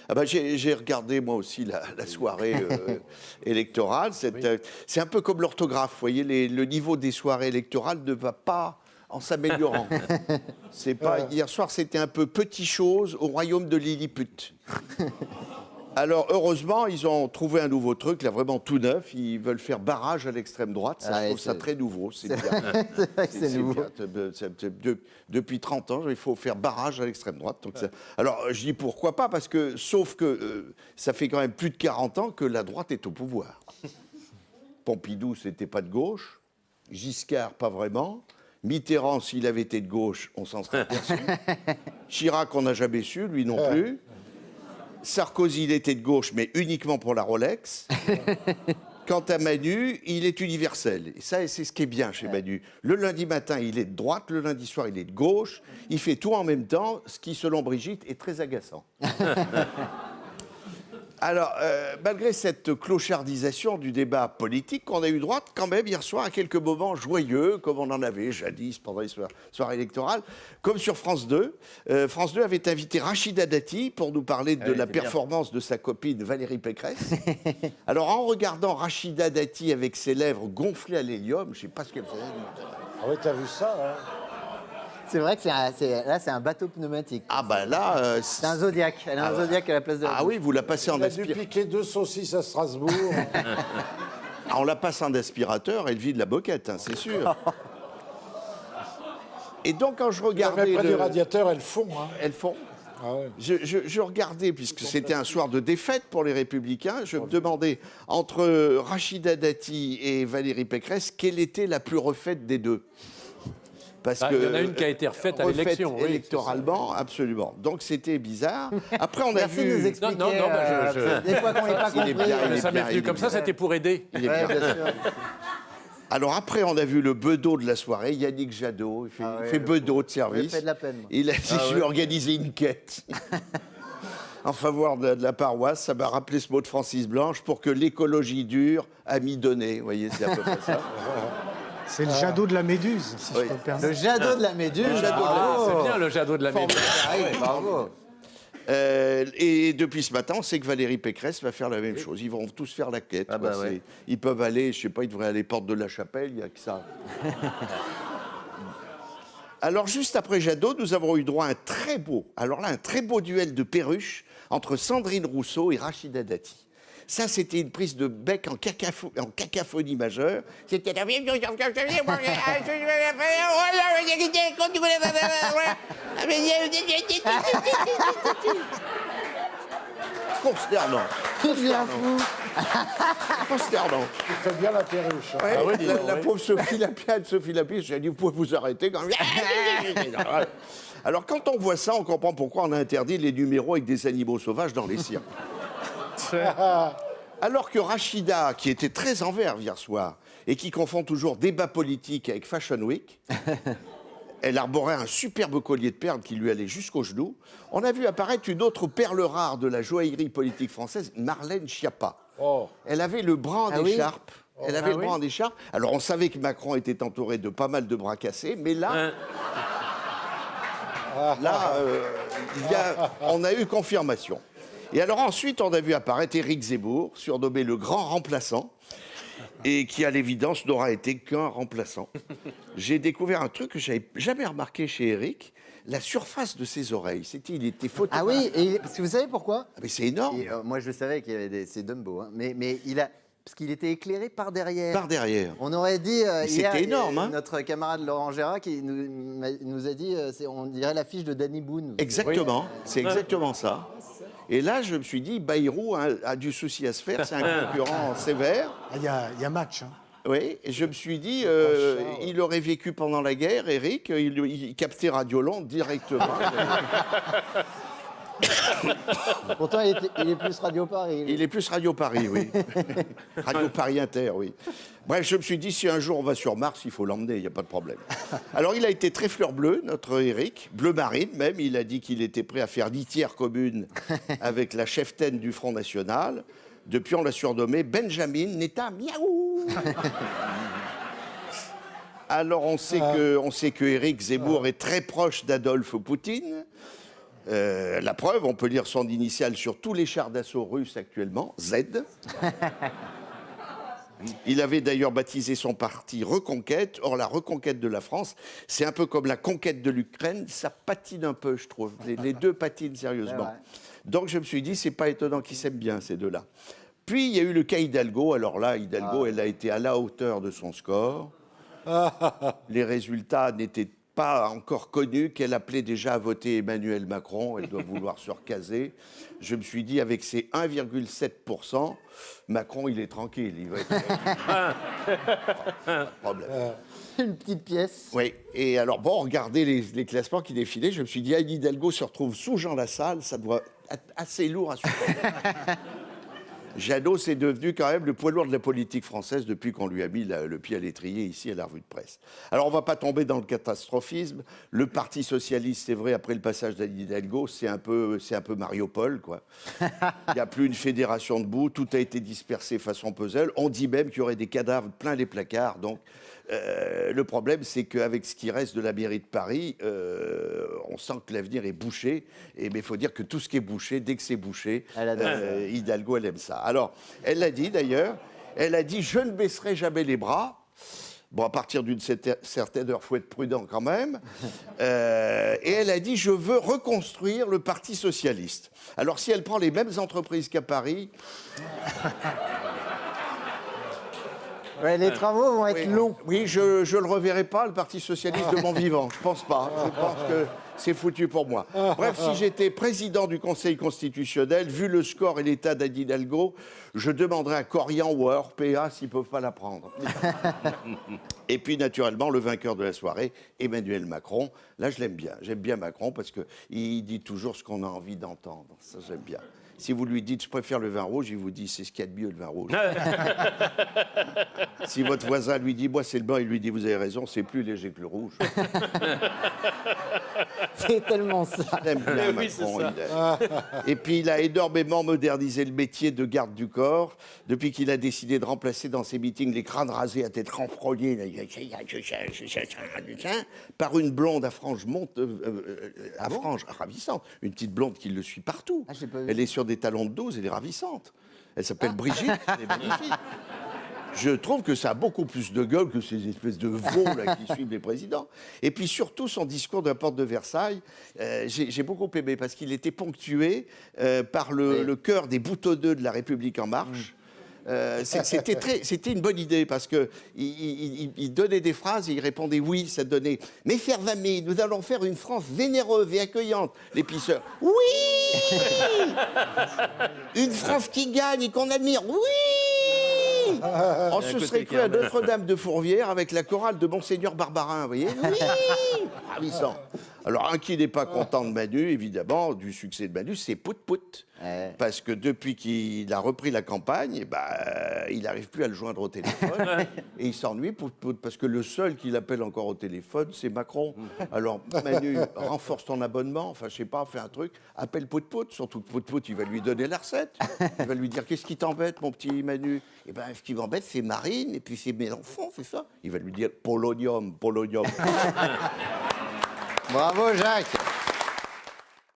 Ah bah, j'ai regardé moi aussi la soirée électorale. C'est un peu comme l'orthographe. Vous voyez, le niveau des soirées électorales ne va pas en s'améliorant. C'est pas, hier soir, c'était un peu petit chose au royaume de Lilliput. Alors, heureusement, ils ont trouvé un nouveau truc, là, vraiment tout neuf. Ils veulent faire barrage à l'extrême droite. Ça, je trouve ça très nouveau. C'est bien. C'est nouveau. Bien. Depuis 30 ans, il faut faire barrage à l'extrême droite. Donc alors, je dis pourquoi pas, parce que, sauf que ça fait quand même plus de 40 ans que la droite est au pouvoir. Pompidou, c'était pas de gauche. Giscard, pas vraiment. Mitterrand, s'il avait été de gauche, on s'en serait aperçu. Chirac, on n'a jamais su, lui non plus. Sarkozy, il était de gauche, mais uniquement pour la Rolex. Quant à Manu, il est universel. Et ça, c'est ce qui est bien chez Manu. Le lundi matin, il est de droite, le lundi soir, il est de gauche. Il fait tout en même temps, ce qui, selon Brigitte, est très agaçant. Alors, malgré cette clochardisation du débat politique, on a eu droit quand même hier soir à quelques moments joyeux, comme on en avait jadis pendant les soirées électorales, comme sur France 2. France 2 avait invité Rachida Dati pour nous parler de la performance de sa copine Valérie Pécresse. Alors, en regardant Rachida Dati avec ses lèvres gonflées à l'hélium, je ne sais pas ce qu'elle faisait. Ah oui, t'as vu ça, hein? C'est vrai que là, c'est un bateau pneumatique. Ah ben là... C'est un Zodiac. Elle a un Zodiac à la place de la Ah oui, vous la passez en Il a dû aspirateur. piquer 2 saucisses à Strasbourg. On la passe en aspirateur, elle vide la boquette, hein, c'est sûr. Et donc, quand je regardais... Même près du radiateur, elles font. Hein. Elles font. Ah ouais. Je regardais, puisque c'était un soir de défaite pour les Républicains, je me demandais, entre Rachida Dati et Valérie Pécresse, quelle était la plus refaite des deux? Parce il y en a une qui a été refaite à l'élection. Oui, électoralement, absolument. Donc c'était bizarre. Après, on a Merci de nous vu... expliquer. Non, Des fois qu'on n'est pas Il est compris. bien, il est Ça m'est bien, venu il est comme ça, bien. c'était pour aider. Il est Ouais, bien. bien sûr. Alors après, on a vu le bedeau de la soirée, Yannick Jadot. Il fait bedeau de service. Il fait de la peine, moi. Il a dit, je vais organiser une quête en faveur de la paroisse. Ça m'a rappelé ce mot de Francis Blanche, pour que l'écologie dure, ami donné. Vous voyez, c'est à peu près ça. C'est le Jadot de la Méduse, si je peux me permettre. Le Jadot de la Méduse. C'est bien le Jadot de la Méduse. Bravo. Et depuis ce matin, on sait que Valérie Pécresse va faire la même chose. Ils vont tous faire la quête. Ah quoi. bah ouais. Ils peuvent aller, je sais pas, ils devraient aller porte de la Chapelle, il n'y a que ça. Alors, juste après Jadot, nous avons eu droit à un très beau duel de perruches entre Sandrine Rousseau et Rachida Dati. Ça, c'était une prise de bec en cacophonie majeure. C'était la même chose. Consternant. Consternant. Il fait bien la perruche. Hein. Ouais, la pauvre Sophie Lapierre, j'ai dit, vous pouvez vous arrêter quand même. Alors, quand on voit ça, on comprend pourquoi on a interdit les numéros avec des animaux sauvages dans les cirques. Alors que Rachida, qui était très en verve hier soir, et qui confond toujours débat politique avec Fashion Week, elle arborait un superbe collier de perles qui lui allait jusqu'aux genoux. On a vu apparaître une autre perle rare de la joaillerie politique française, Marlène Schiappa. Oh. Elle avait le bras en Ah oui écharpe. Elle avait le bras en écharpe. Alors, on savait que Macron était entouré de pas mal de bras cassés, mais là... On a eu confirmation. Et alors ensuite, on a vu apparaître Éric Zemmour, surnommé le grand remplaçant, et qui, à l'évidence, n'aura été qu'un remplaçant. J'ai découvert un truc que je n'avais jamais remarqué chez Éric, la surface de ses oreilles. Il était Ah oui, parce que vous savez pourquoi? mais c'est énorme. Moi, je savais qu'il y avait c'est Dumbo, hein. Mais il a... Parce qu'il était éclairé par derrière. Par derrière. On aurait dit... c'était énorme, hein. Notre camarade Laurent Gérard qui nous a dit, on dirait l'affiche de Danny Boone. Exactement, c'est exactement ça. Et là, je me suis dit, Bayrou a du souci à se faire, c'est un concurrent sévère. Ah, il y a match. Hein. Oui, et je me suis dit, il aurait vécu pendant la guerre, Éric, il captait Radioland directement. Pourtant, il est plus Radio Paris. Il est plus Radio Paris, oui. Radio Paris Inter, oui. Bref, je me suis dit, si un jour on va sur Mars, il faut l'emmener, il n'y a pas de problème. Alors, il a été très fleur bleue, notre Éric, bleu marine même. Il a dit qu'il était prêt à faire litière commune avec la cheftaine du Front National. Depuis, on l'a surnommé Benjamin Netanyahu. Alors, on sait que Éric Zemmour est très proche d'Adolphe Poutine. La preuve, on peut lire son initiale sur tous les chars d'assaut russes actuellement, Z. Il avait d'ailleurs baptisé son parti Reconquête. Or, la reconquête de la France, c'est un peu comme la conquête de l'Ukraine. Ça patine un peu, je trouve. Les deux patinent sérieusement. Ouais. Donc, je me suis dit, c'est pas étonnant qu'ils s'aiment bien, ces deux-là. Puis, il y a eu le cas Hidalgo. Alors là, Hidalgo, elle a été à la hauteur de son score. Les résultats n'étaient pas encore connus, qu'elle appelait déjà à voter Emmanuel Macron. Elle doit vouloir se recaser. Je me suis dit, avec ses 1,7%, Macron, il est tranquille. Il va être... Pas de problème. Une petite pièce. Oui, et alors, bon, regardez les classements qui défilaient. Je me suis dit, Anne Hidalgo se retrouve sous Jean Lassalle. Ça doit être assez lourd à supporter. Jeannot, c'est devenu quand même le poids lourd de la politique française depuis qu'on lui a mis le pied à l'étrier ici à la revue de presse. Alors, on ne va pas tomber dans le catastrophisme. Le Parti socialiste, c'est vrai, après le passage d'Anne Hidalgo, c'est un peu Mariupol, quoi. Il n'y a plus une fédération debout, tout a été dispersé façon puzzle. On dit même qu'il y aurait des cadavres plein les placards. Donc, le problème, c'est qu'avec ce qui reste de la mairie de Paris, on sent que l'avenir est bouché. Mais il faut dire que tout ce qui est bouché, dès que c'est bouché, Hidalgo, elle aime ça. Alors, elle l'a dit d'ailleurs, elle a dit « Je ne baisserai jamais les bras ». Bon, à partir d'une certaine heure, il faut être prudent quand même. Et elle a dit « Je veux reconstruire le Parti socialiste ». Alors, si elle prend les mêmes entreprises qu'à Paris... Ouais, les travaux vont être longs. Oui, je ne le reverrai pas, le Parti socialiste de mon vivant. Je pense pas. Je pense que c'est foutu pour moi. Bref, si j'étais président du Conseil constitutionnel, vu le score et l'état d'Anne Hidalgo, je demanderais à Corian ou à Orpea s'ils ne peuvent pas la prendre. Et puis, naturellement, le vainqueur de la soirée, Emmanuel Macron. Là, je l'aime bien. J'aime bien Macron parce qu'il dit toujours ce qu'on a envie d'entendre. Ça, j'aime bien. Si vous lui dites « je préfère le vin rouge », il vous dit « c'est ce qu'il y a de mieux, le vin rouge ». Si votre voisin lui dit « moi c'est le blanc », il lui dit « vous avez raison, c'est plus léger que le rouge ». C'est tellement ça. J'aime bien Macron. Et puis il a énormément modernisé le métier de garde du corps depuis qu'il a décidé de remplacer dans ses meetings les crânes rasés à tête renfrognée par une blonde à franges ravissante. Une petite blonde qui le suit partout. Ah, j'ai pas vu. Elle est sur des talons de 12, elle est ravissante. Elle s'appelle Brigitte, elle est magnifique. Je trouve que ça a beaucoup plus de gueule que ces espèces de veaux là, qui suivent les présidents. Et puis surtout, son discours de la porte de Versailles, j'ai beaucoup aimé parce qu'il était ponctué par le cœur des boutonneux de la République En Marche. C'était une bonne idée parce qu'il donnait des phrases et il répondait oui, ça donnait « Mes chers amis, nous allons faire une France vénéreuse et accueillante. » Les pisseurs « Oui !» Une France qui gagne et qu'on admire « Oui !» On se serait cru à Notre-Dame de Fourvière avec la chorale de Monseigneur Barbarin, vous voyez. Oui. Ravissant. Alors, un qui n'est pas content de Manu, évidemment, du succès de Manu, c'est Pout-Pout. Parce que depuis qu'il a repris la campagne, il n'arrive plus à le joindre au téléphone. Et il s'ennuie, Pout-Pout, parce que le seul qu'il appelle encore au téléphone, c'est Macron. Alors, Manu, renforce ton abonnement, enfin, je sais pas, fais un truc, appelle Pout-Pout. Surtout que Pout-Pout, il va lui donner la recette. Il va lui dire, qu'est-ce qui t'embête, mon petit Manu? Eh bien, ce qui m'embête, c'est Marine, et puis c'est Mélenchon, c'est ça. Il va lui dire, polonium, polonium. Bravo, Jacques.